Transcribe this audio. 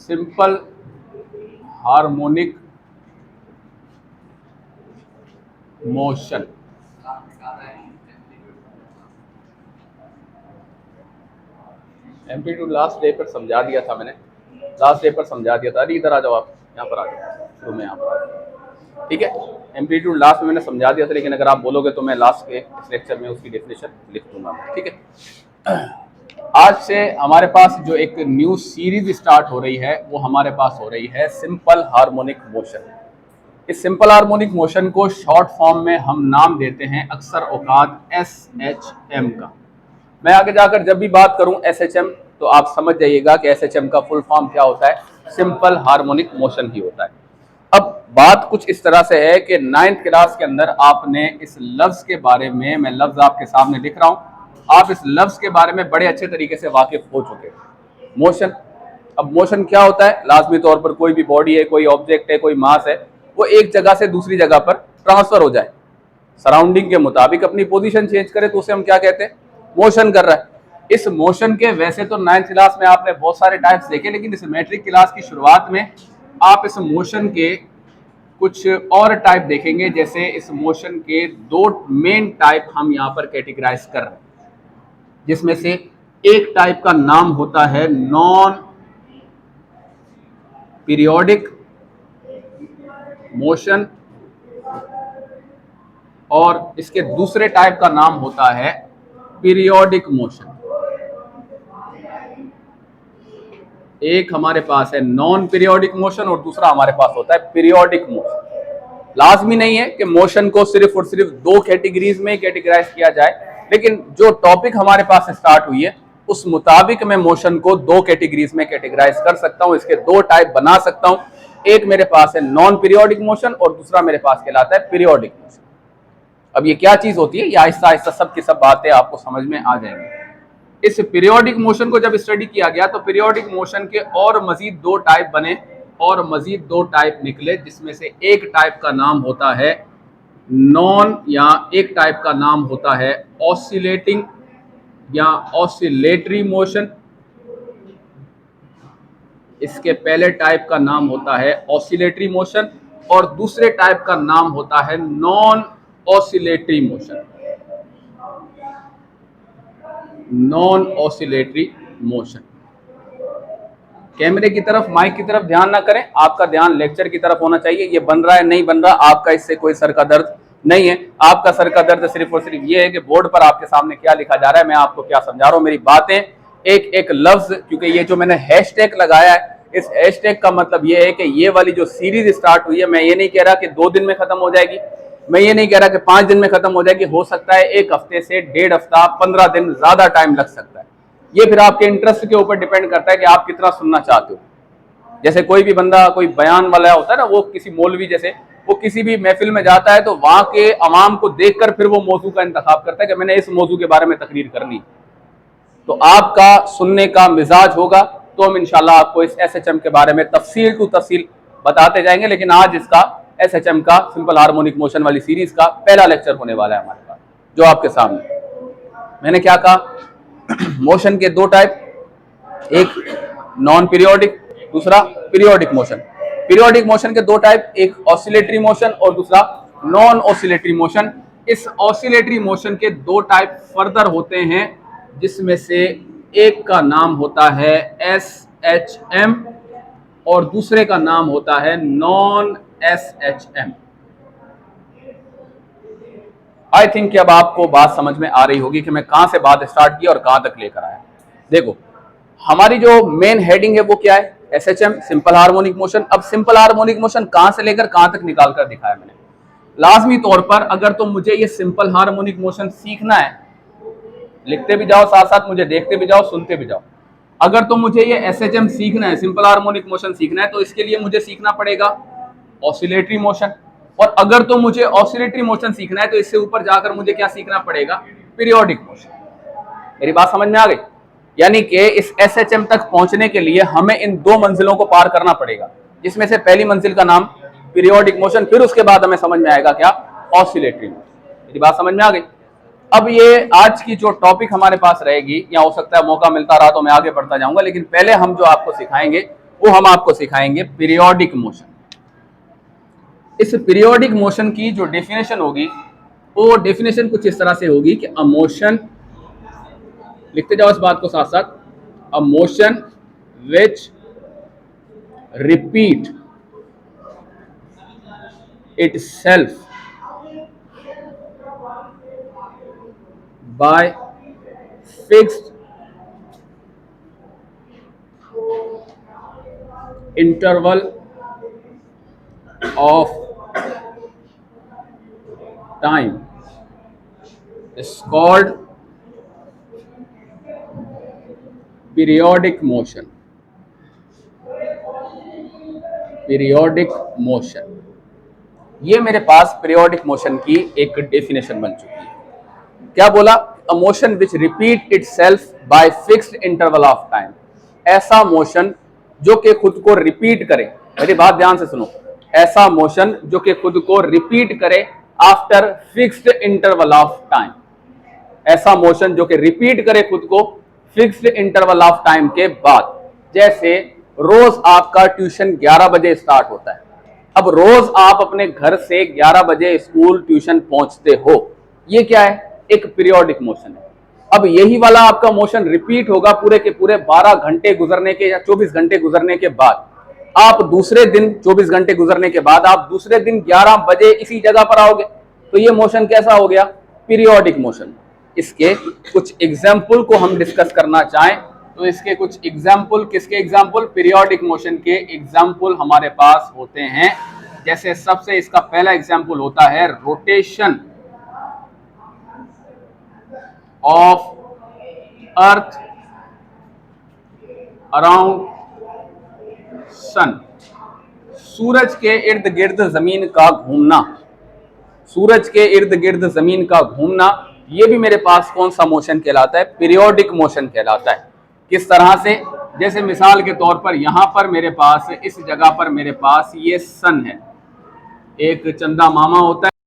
Simple harmonic motion. Amplitude last day पर समझा दिया था मैंने, लास्ट डे पर समझा दिया था। अरे इधर आ जाओ, आप यहाँ पर आ जाओ, शुरू में यहाँ पर आ जाओ, ठीक है। एम्पलीट्यूड लास्ट में मैंने समझा दिया था, लेकिन अगर आप बोलोगे तो मैं लास्ट के इस लेक्चर में उसकी डेफिनेशन लिख दूंगा, ठीक है। आज से हमारे पास जो एक न्यू सीरीज स्टार्ट हो रही है वो हमारे पास हो रही है सिंपल हार्मोनिक मोशन। इस सिंपल हार्मोनिक मोशन को शॉर्ट फॉर्म में हम नाम देते हैं अक्सर औकात SHM का। मैं आगे जाकर जब भी बात करूं SHM तो आप समझ जाइएगा कि SHM का फुल फॉर्म क्या होता है, सिंपल हार्मोनिक मोशन ही होता है। अब बात कुछ इस तरह से है कि 9th क्लास के अंदर आपने इस लफ्ज के बारे में, मैं लफ्ज आपके सामने लिख रहा हूं, आप इस लफ्ज के बारे में बड़े अच्छे तरीके से वाकिफ हो चुके हैं। मोशन, अब मोशन क्या होता है? लाजमी तौर पर कोई भी बॉडी है, कोई ऑब्जेक्ट है, कोई मास है, वो एक जगह से दूसरी जगह पर ट्रांसफर हो जाए, सराउंडिंग के मुताबिक अपनी पोजीशन चेंज करे, तो उसे हम क्या कहते हैं? मोशन कर रहा है। इस मोशन के वैसे तो 9th क्लास में आपने बहुत सारे टाइप्स देखे, लेकिन इस मैट्रिक क्लास की शुरुआत में आप इस मोशन के कुछ और टाइप देखेंगे। जैसे इस मोशन के 2 मेन टाइप हम यहाँ पर कैटेगराइज कर रहे हैं, जिसमें से एक टाइप का नाम होता है नॉन पीरियोडिक मोशन, और इसके दूसरे टाइप का नाम होता है पीरियोडिक मोशन। एक हमारे पास है नॉन पीरियोडिक मोशन और दूसरा हमारे पास होता है पीरियोडिक मोशन। लाजमी नहीं है कि मोशन को सिर्फ और सिर्फ 2 कैटेगरीज में कैटेगराइज किया जाए, लेकिन जो टॉपिक हमारे पास स्टार्ट हुई है उस मुताबिक मैं मोशन को 2 कैटेगरीज में कैटेगराइज कर सकता हूं, इसके 2 टाइप बना सकता हूं। एक मेरे पास है नॉन पीरियोडिक मोशन और दूसरा मेरे पास कहलाता है पीरियोडिक मोशन। अब ये क्या चीज होती है, ये आहिस्ता आहिस्ता सब की सब बातें आपको समझ में आ जाएंगी। इस पीरियोडिक मोशन को जब स्टडी किया गया तो पीरियोडिक मोशन के और मजीद 2 टाइप बने और मजीद 2 टाइप निकले, जिसमें से एक टाइप का नाम होता है नॉन, या एक टाइप का नाम होता है ऑसिलेटिंग या ऑसिलेटरी मोशन। इसके पहले टाइप का नाम होता है ऑसिलेटरी मोशन और दूसरे टाइप का नाम होता है non oscillatory motion, non oscillatory motion. कैमरे की तरफ, माइक की तरफ ध्यान ना करें, आपका ध्यान लेक्चर की तरफ होना चाहिए। ये बन रहा है नहीं बन रहा, आपका इससे कोई सर का दर्द नहीं है। आपका सर का दर्द सिर्फ और सिर्फ ये है कि बोर्ड पर आपके सामने क्या लिखा जा रहा है, मैं आपको क्या समझा रहा हूं। मेरी बातें एक एक लफ्ज, क्योंकि ये जो मैंने हैशटैग लगाया है, इस हैशटैग का मतलब ये है कि ये वाली जो सीरीज स्टार्ट हुई है, मैं ये नहीं कह रहा कि 2 दिन में खत्म हो जाएगी, मैं ये नहीं कह रहा कि 5 दिन में खत्म हो जाएगी, हो सकता है 1 हफ्ते से 1.5 हफ्ता, 15 दिन, ज्यादा टाइम लग सकता है। ये फिर आपके इंटरेस्ट के ऊपर डिपेंड करता है कि आप कितना सुनना चाहते हो। जैसे कोई भी बंदा, कोई बयान वाला होता है ना, वो किसी मौलवी जैसे, वो किसी भी महफिल में जाता है तो वहां के अवाम को देखकर फिर वो मौजू का इंतखाब करता है कि मैंने इस मौजू के बारे में तकरीर करनी। तो आपका सुनने का मिजाज होगा तो हम इंशाल्लाह आपको इस SHM के बारे में तफसील टू तफसील बताते जाएंगे। लेकिन आज इसका SHM का सिंपल हार्मोनिक मोशन वाली सीरीज का पहला लेक्चर होने वाला है हमारे पास, जो आपके सामने। मैंने क्या कहा? मोशन के 2 टाइप, एक नॉन पीरियोडिक, दूसरा पीरियोडिक मोशन। पीरियोडिक मोशन के 2 टाइप, एक ऑसिलेटरी मोशन और दूसरा नॉन ऑसिलेटरी मोशन। इस ऑसिलेटरी मोशन के 2 टाइप फर्दर होते हैं, जिसमें से एक का नाम होता है SHM और दूसरे का नाम होता है नॉन SHM। आई थिंक कि अब आपको बात समझ में आ रही होगी कि मैं कहां से बात स्टार्ट की और कहां तक लेकर आया। देखो, हमारी जो मेन हेडिंग है वो क्या है? SHM, simple harmonic motion. अब सिंपल हार्मोनिक मोशन कहां से लेकर कहां तक निकाल कर दिखाया मैंने। लाजमी तौर पर अगर तो मुझे ये सिंपल हार्मोनिक मोशन सीखना है, लिखते भी जाओ साथ साथ, मुझे देखते भी जाओ, सुनते भी जाओ। अगर तो मुझे ये SHM सीखना है, सिंपल हार्मोनिक मोशन सीखना है, तो इसके लिए मुझे सीखना पड़ेगा ऑसिलेटरी मोशन। और अगर तो मुझे ऑसिलेटरी मोशन सीखना है तो इससे ऊपर जाकर मुझे क्या सीखना पड़ेगा? Periodic motion. मेरी बात समझ में आ गई? यानी कि इस SHM तक पहुंचने के लिए हमें इन 2 मंजिलों को पार करना पड़ेगा, जिसमें से पहली मंजिल का नाम पीरियोडिक मोशन, फिर उसके बाद हमें समझ में आएगा क्या? Oscillatory motion. मेरी बात समझ में आ गई? अब ये आज की जो टॉपिक हमारे पास रहेगी, या हो सकता है मौका मिलता रहा तो मैं आगे बढ़ता जाऊंगा, लेकिन पहले हम जो आपको सिखाएंगे वो हम आपको सिखाएंगे पीरियोडिक मोशन। इस पीरियोडिक मोशन की जो डेफिनेशन होगी वो डेफिनेशन कुछ इस तरह से होगी कि अ मोशन, लिखते जाओ इस बात को साथ साथ, a motion which repeat itself by fixed interval of time is called periodic motion. Periodic motion, ये मेरे पास पीरियोडिक मोशन की एक डेफिनेशन बन चुकी है। क्या बोला? A motion which repeat itself bye fixed interval of time, ऐसा मोशन जो कि खुद को रिपीट करे। मेरी बात ध्यान से सुनो, ऐसा मोशन जो कि खुद को रिपीट करे after fixed interval of time, ऐसा मोशन जो कि रिपीट करे खुद को फिक्स्ड इंटरवल ऑफ टाइम के बाद। जैसे रोज आपका ट्यूशन 11 बजे स्टार्ट होता है, अब रोज आप अपने घर से 11 बजे स्कूल ट्यूशन पहुंचते हो, ये क्या है? एक पीरियोडिक मोशन है। अब यही वाला आपका मोशन रिपीट होगा पूरे के पूरे 12 घंटे गुजरने के या 24 घंटे गुजरने के बाद। आप दूसरे दिन 24 घंटे गुजरने के बाद आप दूसरे दिन 11 बजे इसी जगह पर आओगे, तो ये मोशन कैसा हो गया? Periodic motion. इसके कुछ एग्जाम्पल को हम डिस्कस करना चाहें तो इसके कुछ एग्जाम्पल, किसके एग्जाम्पल? पीरियोडिक मोशन के एग्जाम्पल हमारे पास होते हैं। जैसे सबसे इसका पहला एग्जाम्पल होता है rotation of earth around sun, सूरज के इर्द गिर्द जमीन का घूमना, सूरज के इर्द गिर्द जमीन का घूमना, ये भी मेरे पास कौन सा मोशन कहलाता है? पीरियोडिक मोशन कहलाता है। किस तरह से? जैसे मिसाल के तौर पर यहां पर मेरे पास, इस जगह पर मेरे पास ये सन है, एक चंदा मामा होता है।